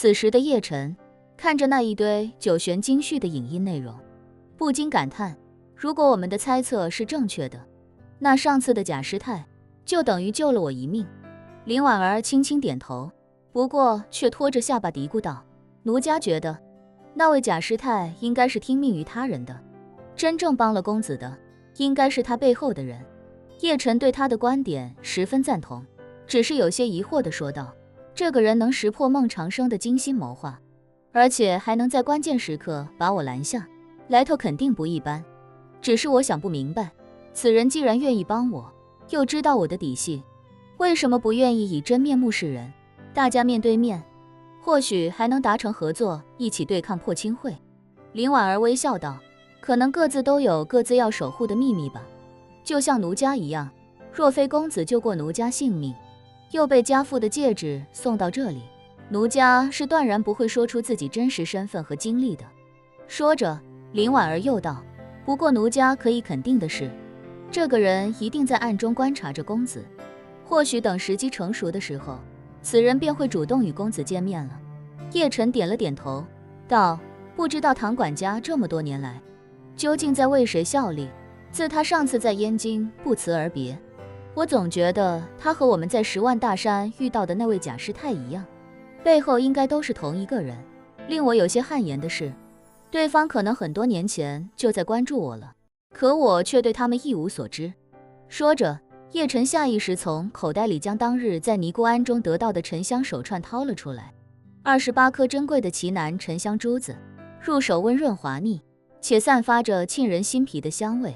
此时的叶晨看着那一堆九玄精续的影音内容，不禁感叹，如果我们的猜测是正确的，那上次的假师太就等于救了我一命。林婉儿轻轻点头，不过却拖着下巴嘀咕道，奴家觉得那位假师太应该是听命于他人的，真正帮了公子的应该是他背后的人。叶晨对他的观点十分赞同，只是有些疑惑地说道，这个人能识破孟长生的精心谋划，而且还能在关键时刻把我拦下，来头肯定不一般。只是我想不明白，此人既然愿意帮我，又知道我的底细，为什么不愿意以真面目示人？大家面对面，或许还能达成合作，一起对抗破清会。林婉儿微笑道，可能各自都有各自要守护的秘密吧，就像奴家一样，若非公子救过奴家性命，又被家父的戒指送到这里，奴家是断然不会说出自己真实身份和经历的。说着，林婉儿又道，不过奴家可以肯定的是，这个人一定在暗中观察着公子，或许等时机成熟的时候，此人便会主动与公子见面了。叶晨点了点头，道，不知道唐管家这么多年来究竟在为谁效力？自他上次在燕京不辞而别，我总觉得他和我们在10万大山遇到的那位假师太一样，背后应该都是同一个人。令我有些汗颜的是，对方可能很多年前就在关注我了，可我却对他们一无所知。说着，叶晨下意识从口袋里将当日在尼姑庵中得到的沉香手串掏了出来，28颗珍贵的奇楠沉香珠子，入手温润滑腻，且散发着沁人心脾的香味。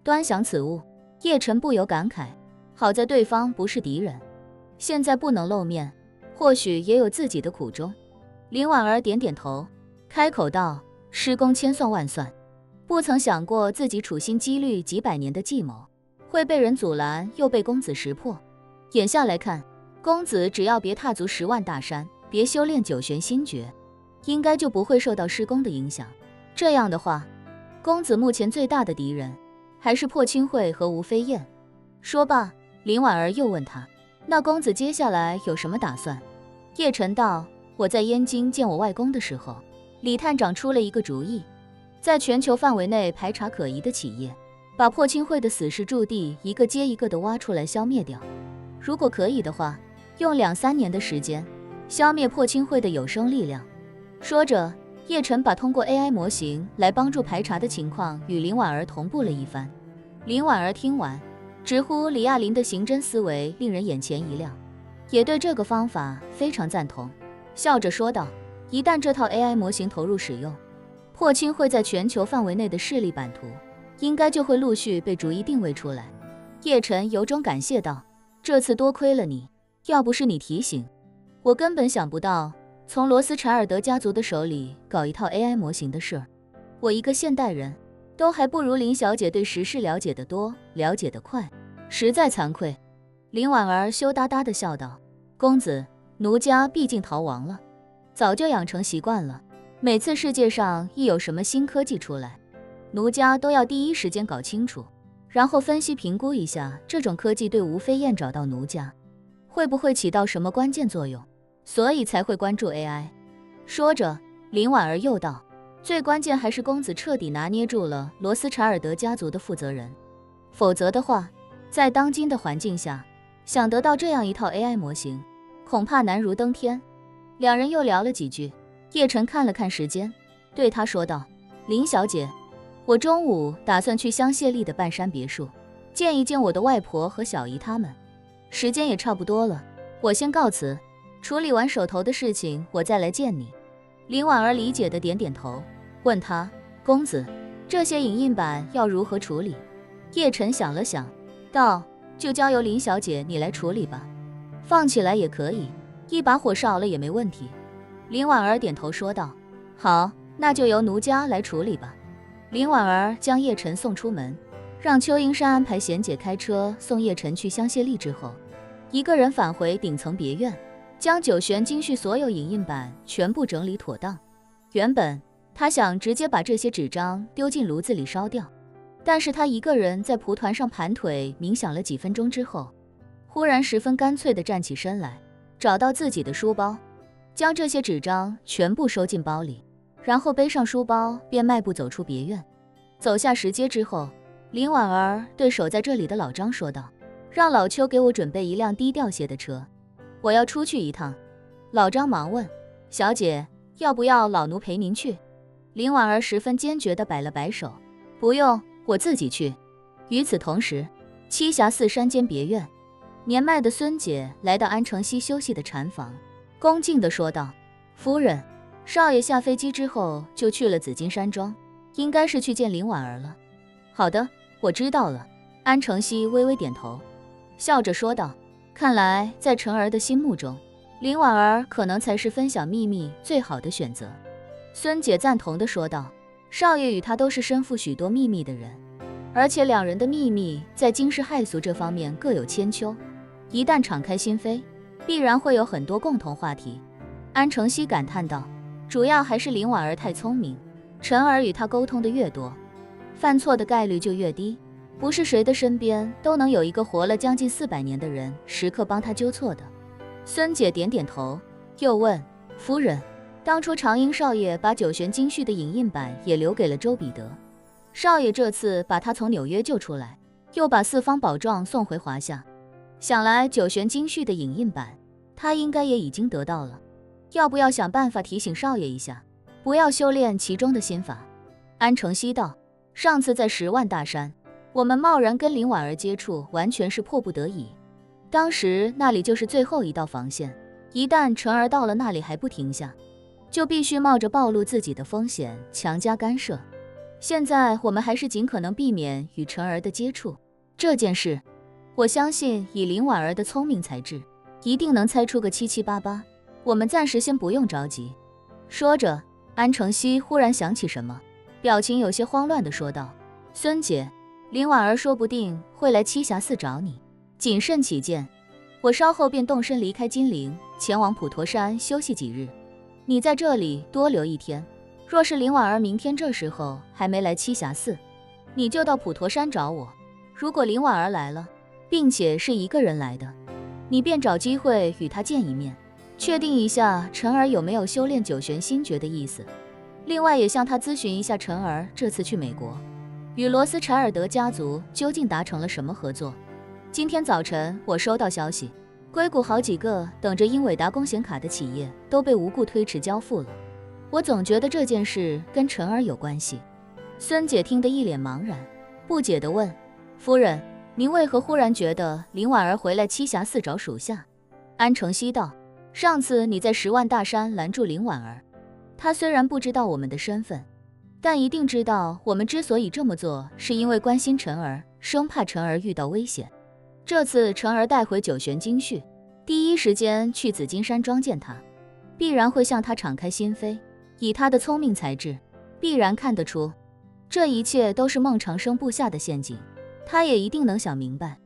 端详此物，叶晨不由感慨，好在对方不是敌人，现在不能露面，或许也有自己的苦衷。林婉儿点点头，开口道，师公千算万算，不曾想过自己处心积虑几百年的计谋会被人阻拦，又被公子识破。眼下来看，公子只要别踏足10万大山，别修炼九玄心诀，应该就不会受到师公的影响。这样的话，公子目前最大的敌人还是破清会和吴飞燕。说罢，林婉儿又问他，那公子接下来有什么打算？叶晨道，我在燕京见我外公的时候，李探长出了一个主意，在全球范围内排查可疑的企业，把破清会的死士驻地一个接一个的挖出来消灭掉，如果可以的话，用2-3年的时间消灭破清会的有生力量。说着，叶晨把通过 AI 模型来帮助排查的情况与林婉儿同步了一番。林婉儿听完，直呼李亚林的刑侦思维令人眼前一亮，也对这个方法非常赞同，笑着说道，一旦这套 AI 模型投入使用，破清会在全球范围内的势力版图应该就会陆续被逐一定位出来。叶晨由衷感谢道，这次多亏了你，要不是你提醒，我根本想不到从罗斯柴尔德家族的手里搞一套 AI 模型的事儿。我一个现代人都还不如林小姐对时事了解得多，了解得快，实在惭愧。林婉儿羞答答地笑道，公子，奴家毕竟逃亡了，早就养成习惯了，每次世界上一有什么新科技出来，奴家都要第一时间搞清楚，然后分析评估一下这种科技对吴飞燕找到奴家会不会起到什么关键作用，所以才会关注 AI。 说着，林婉儿又道，最关键还是公子彻底拿捏住了罗斯柴尔德家族的负责人，否则的话，在当今的环境下，想得到这样一套 AI 模型，恐怕难如登天。两人又聊了几句，叶晨看了看时间，对他说道，林小姐，我中午打算去香榭丽的半山别墅见一见我的外婆和小姨他们，时间也差不多了，我先告辞，处理完手头的事情我再来见你。林婉儿理解的点点头，问他，公子，这些影印版要如何处理？叶晨想了想，道，就交由林小姐你来处理吧，放起来也可以，一把火烧了也没问题。林婉儿点头说道，好，那就由奴家来处理吧。林婉儿将叶晨送出门，让邱英山安排贤姐开车送叶晨去香榭丽之后，一个人返回顶层别院，将九玄精续所有影印版全部整理妥当。原本他想直接把这些纸张丢进炉子里烧掉，但是他一个人在蒲团上盘腿冥想了几分钟之后，忽然十分干脆地站起身来，找到自己的书包，将这些纸张全部收进包里，然后背上书包便迈步走出别院。走下石阶之后，林婉儿对守在这里的老张说道：“让老邱给我准备一辆低调些的车，我要出去一趟。”老张忙问：“小姐，要不要老奴陪您去？”林婉儿十分坚决地摆了摆手：“不用，我自己去。”与此同时，栖霞寺山间别院，年迈的孙姐来到安承熙休息的禅房，恭敬地说道：“夫人，少爷下飞机之后就去了紫金山庄，应该是去见林婉儿了。”“好的，我知道了。”安承熙微微点头，笑着说道：“看来在晨儿的心目中，林婉儿可能才是分享秘密最好的选择。”孙姐赞同地说道：“少爷与她都是身负许多秘密的人，而且两人的秘密在惊世骇俗这方面各有千秋，一旦敞开心扉，必然会有很多共同话题。”安承熙感叹道：“主要还是林婉儿太聪明，晨儿与她沟通的越多，犯错的概率就越低。不是谁的身边都能有一个活了将近400年的人时刻帮她纠错的。”孙姐点点头，又问：“夫人，当初长英少爷把九玄经序的影印版也留给了周彼得，少爷这次把他从纽约救出来，又把4方宝状送回华夏，想来九玄经序的影印版他应该也已经得到了，要不要想办法提醒少爷一下，不要修炼其中的心法？”安承熙道：“上次在10万大山，我们贸然跟林婉儿接触，完全是迫不得已。当时那里就是最后一道防线，一旦晨儿到了那里还不停下，就必须冒着暴露自己的风险强加干涉。现在我们还是尽可能避免与晨儿的接触。这件事，我相信以林婉儿的聪明才智，一定能猜出个七七八八。我们暂时先不用着急。”说着，安承熙忽然想起什么，表情有些慌乱地说道：“孙姐，林婉儿说不定会来栖霞寺找你，谨慎起见，我稍后便动身离开金陵，前往普陀山休息几日。你在这里多留1天，若是林婉儿明天这时候还没来栖霞寺，你就到普陀山找我。如果林婉儿来了，并且是一个人来的，你便找机会与她见一面，确定一下晨儿有没有修炼九玄心诀的意思。另外也向她咨询一下晨儿这次去美国与罗斯柴尔德家族究竟达成了什么合作。今天早晨我收到消息，硅谷好几个等着英伟达工显卡的企业都被无故推迟交付了。我总觉得这件事跟晨儿有关系。”孙姐听得一脸茫然，不解地问：“夫人，您为何忽然觉得林婉儿回来栖霞寺找属下？”安承熙道：“上次你在10万大山拦住林婉儿，她虽然不知道我们的身份，但一定知道我们之所以这么做，是因为关心晨儿，生怕晨儿遇到危险。这次晨儿带回九玄经序，第一时间去紫金山庄见他，必然会向他敞开心扉。以他的聪明才智，必然看得出这一切都是孟长生布下的陷阱。他也一定能想明白，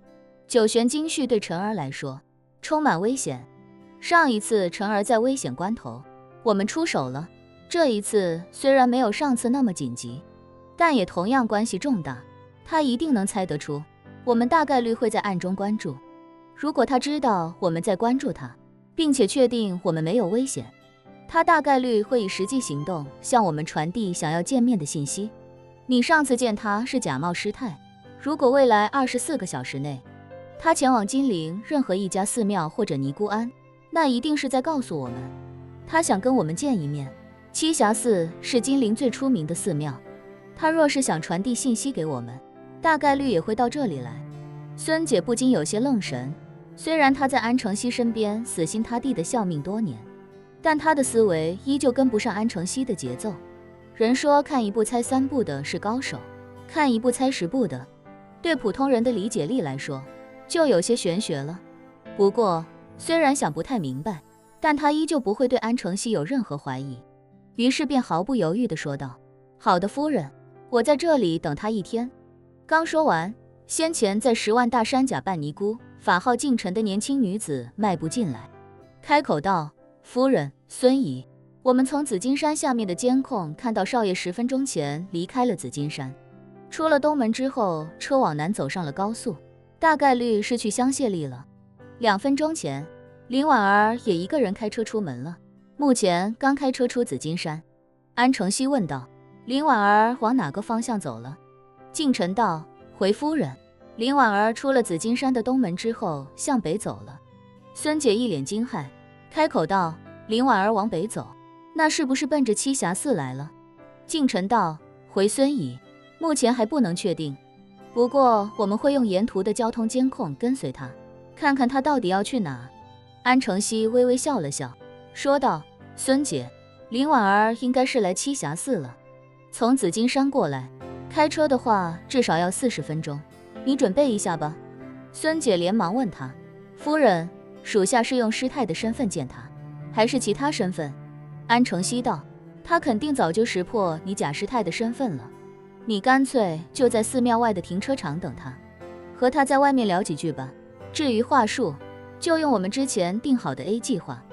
九玄经序对晨儿来说充满危险。上一次晨儿在危险关头，我们出手了。这一次虽然没有上次那么紧急，但也同样关系重大。他一定能猜得出，我们大概率会在暗中关注。如果他知道我们在关注他，并且确定我们没有危险，他大概率会以实际行动向我们传递想要见面的信息。你上次见他是假冒师太，如果未来24个小时内，他前往金陵任何一家寺庙或者尼姑庵，那一定是在告诉我们，他想跟我们见一面。栖霞寺是金陵最出名的寺庙，他若是想传递信息给我们，大概率也会到这里来。”孙姐不禁有些愣神，虽然她在安承熙身边死心塌地的效命多年，但她的思维依旧跟不上安承熙的节奏。人说看1步猜3步的是高手，看1步猜10步的，对普通人的理解力来说就有些玄学了。不过虽然想不太明白，但她依旧不会对安承熙有任何怀疑，于是便毫不犹豫地说道：“好的，夫人，我在这里等他1天。”刚说完，先前在10万大山假扮尼姑法号净尘的年轻女子迈步进来，开口道：“夫人，孙姨，我们从紫金山下面的监控看到少爷10分钟前离开了紫金山，出了东门之后，车往南走上了高速，大概率是去香榭丽了。2分钟前，林婉儿也一个人开车出门了。目前刚开车出紫金山。安承熙问道。林婉儿往哪个方向走了？敬臣道，回夫人。林婉儿出了紫金山的东门之后，向北走了。孙姐一脸惊骇，开口道，林婉儿往北走，那是不是奔着栖霞寺来了？敬臣道，回孙姨，目前还不能确定，不过我们会用沿途的交通监控跟随她，看看她到底要去哪。安承熙微微笑了笑，说道，孙姐，林婉儿应该是来栖霞寺了。从紫金山过来，开车的话至少要40分钟，你准备一下吧。孙姐连忙问他，夫人，属下是用师太的身份见他，还是其他身份？安承熙道，他肯定早就识破你贾师太的身份了，你干脆就在寺庙外的停车场等他，和他在外面聊几句吧。至于话术，就用我们之前定好的 A 计划。